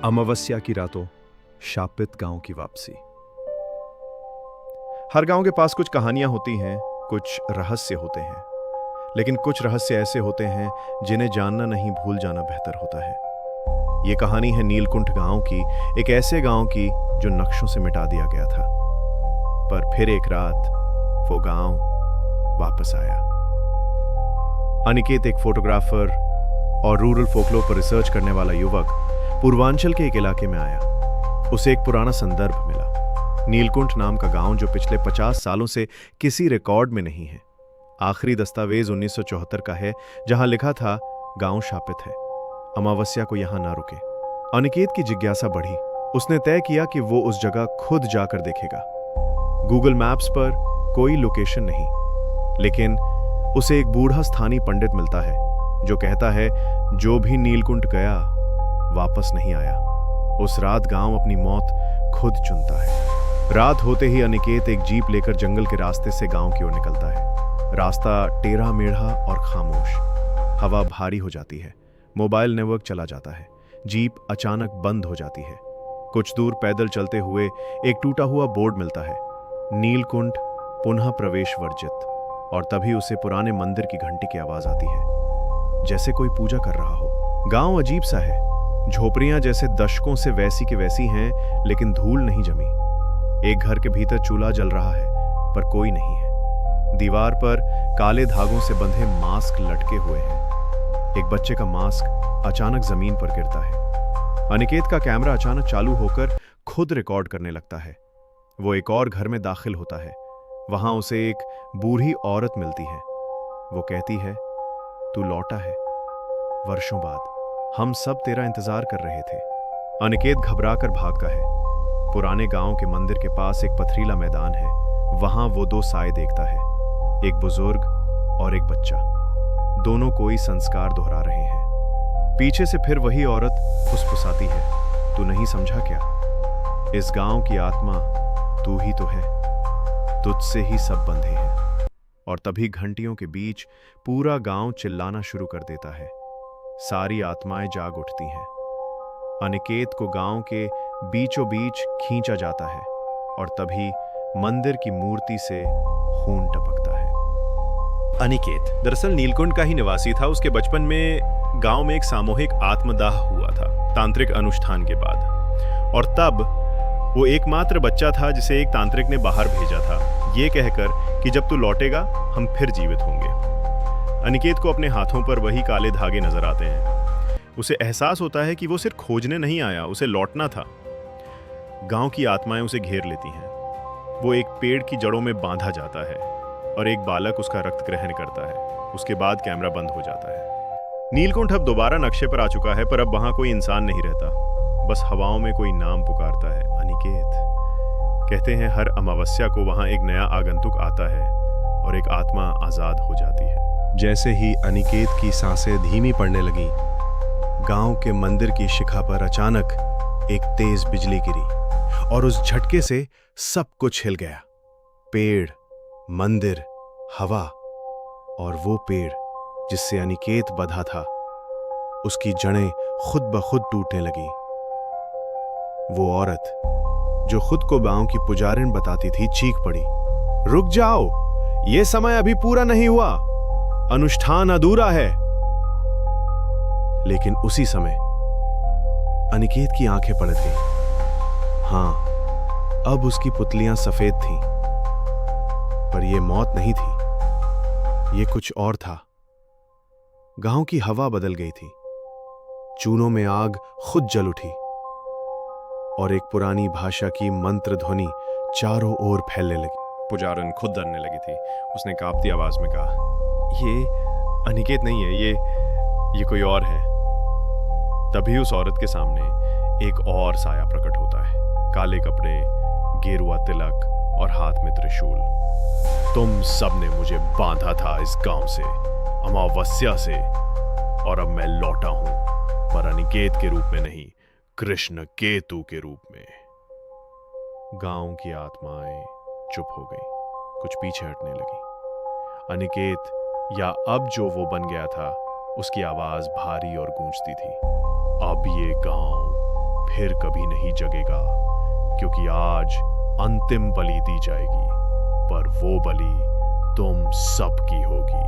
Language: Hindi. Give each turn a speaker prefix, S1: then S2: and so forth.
S1: अमावस्या की रातों, शापित गांव की वापसी। हर गांव के पास कुछ कहानियां होती हैं, कुछ रहस्य होते हैं, लेकिन कुछ रहस्य ऐसे होते हैं जिन्हें जानना नहीं, भूल जाना बेहतर होता है। ये कहानी है नीलकुंठ गांव की, एक ऐसे गांव की जो नक्शों से मिटा दिया गया था। पर फिर एक रात वो गांव वापस आया। अनिकेत, एक फोटोग्राफर और रूरल फोकलोर पर रिसर्च करने वाला युवक, पूर्वांचल के एक इलाके में आया। उसे एक पुराना संदर्भ मिला। नीलकुंठ नाम का गांव जो पिछले 50 सालों से किसी रिकॉर्ड में नहीं है। आखिरी दस्तावेज 1974 का है, जहां लिखा था गांव शापित है, अमावस्या को यहां ना रुके। अनिकेत की जिज्ञासा बढ़ी। उसने तय किया कि वो उस जगह खुद जाकर देखेगा। गूगल मैप्स पर कोई लोकेशन नहीं, लेकिन उसे एक बूढ़ा स्थानीय पंडित मिलता है जो कहता है जो भी नीलकुंठ गया वापस नहीं आया। उस रात गांव अपनी मौत खुद चुनता है। रात होते ही अनिकेत एक जीप लेकर जंगल के रास्ते से गांव की ओर निकलता है। रास्ता टेढ़ा मेढ़ा और खामोश। हवा भारी हो जाती है। मोबाइल नेटवर्क चला जाता है। जीप अचानक बंद हो जाती है। कुछ दूर पैदल चलते हुए एक टूटा हुआ बोर्ड मिलता है, नीलकुंठ पुनः प्रवेश वर्जित। और तभी उसे पुराने मंदिर की घंटी की आवाज आती है, जैसे कोई पूजा कर रहा हो। गांव अजीब सा है। झोपड़ियां जैसे दशकों से वैसी की वैसी हैं, लेकिन धूल नहीं जमी। एक घर के भीतर चूल्हा जल रहा है, पर कोई नहीं है। दीवार पर काले धागों से बंधे मास्क लटके हुए हैं। एक बच्चे का मास्क अचानक जमीन पर गिरता है। अनिकेत का कैमरा अचानक चालू होकर खुद रिकॉर्ड करने लगता है। वो एक और घर में दाखिल होता है। वहां उसे एक बूढ़ी औरत मिलती है। वो कहती है, तू लौटा है, वर्षों बाद, हम सब तेरा इंतजार कर रहे थे। अनिकेत घबराकर भागता है। पुराने गांव के मंदिर के पास एक पथरीला मैदान है। वहां वो दो साए देखता है, एक बुजुर्ग और एक बच्चा। दोनों कोई संस्कार दोहरा रहे हैं। पीछे से फिर वही औरत फुसफुसाती है, तू नहीं समझा क्या? इस गांव की आत्मा तू ही तो है, तुझसे ही सब बंधे हैं। और तभी घंटियों के बीच पूरा गांव चिल्लाना शुरू कर देता है। सारी आत्माएं जाग उठती हैं। अनिकेत को गांव के बीचों बीच खींचा जाता है और तभी मंदिर की मूर्ति से खून टपकता है। अनिकेत दरअसल नीलकुंठ का ही निवासी था। उसके बचपन में गांव में एक सामूहिक आत्मदाह हुआ था, तांत्रिक अनुष्ठान के बाद। और तब वो एकमात्र बच्चा था जिसे एक तांत्रिक ने बाहर भेजा था, ये कहकर कि जब तू लौटेगा हम फिर जीवित होंगे। अनिकेत को अपने हाथों पर वही काले धागे नजर आते हैं। उसे एहसास होता है कि वो सिर्फ खोजने नहीं आया, उसे लौटना था। गांव की आत्माएं उसे घेर लेती हैं। वो एक पेड़ की जड़ों में बांधा जाता है और एक बालक उसका रक्त ग्रहण करता है। उसके बाद कैमरा बंद हो जाता है। नीलकुंठ अब दोबारा नक्शे पर आ चुका है, पर अब वहां कोई इंसान नहीं रहता। बस हवाओं में कोई नाम पुकारता है, अनिकेत। कहते हैं हर अमावस्या को वहां एक नया आगंतुक आता है और एक आत्मा आजाद हो जाती है। जैसे ही अनिकेत की सांसें धीमी पड़ने लगी, गांव के मंदिर की शिखा पर अचानक एक तेज बिजली गिरी और उस झटके से सब कुछ हिल गया। पेड़, मंदिर, हवा और वो पेड़ जिससे अनिकेत बंधा था, उसकी जड़ें खुद ब खुद टूटने लगी। वो औरत जो खुद को गांव की पुजारिन बताती थी, चीख पड़ी, रुक जाओ, ये समय अभी पूरा नहीं हुआ, अनुष्ठान अधूरा है। लेकिन उसी समय अनिकेत की आंखें पलट गईं। हां, अब उसकी पुतलियां सफेद थीं, पर यह मौत नहीं थी, ये कुछ और था। गांव की हवा बदल गई थी। चूनों में आग खुद जल उठी और एक पुरानी भाषा की मंत्र ध्वनि चारों ओर फैलने लगी। पुजारन खुद डरने लगी थी। उसने कांपती आवाज में कहा, ये अनिकेत नहीं है, ये कोई और है। तभी उस औरत के सामने एक और साया प्रकट होता है। काले कपड़े, गेरुआ तिलक और हाथ में त्रिशूल। तुम सबने मुझे बांधा था इस गांव से, अमावस्या से, और अब मैं लौटा हूं, पर अनिकेत के रूप में नहीं, कृष्ण केतु के रूप में। गांव की आत्माएं चुप हो गई, कुछ पीछे हटने लगी। अनिकेत, या अब जो वो बन गया था, उसकी आवाज भारी और गूंजती थी, अब ये गांव फिर कभी नहीं जगेगा, क्योंकि आज अंतिम बलि दी जाएगी, पर वो बलि तुम सबकी होगी।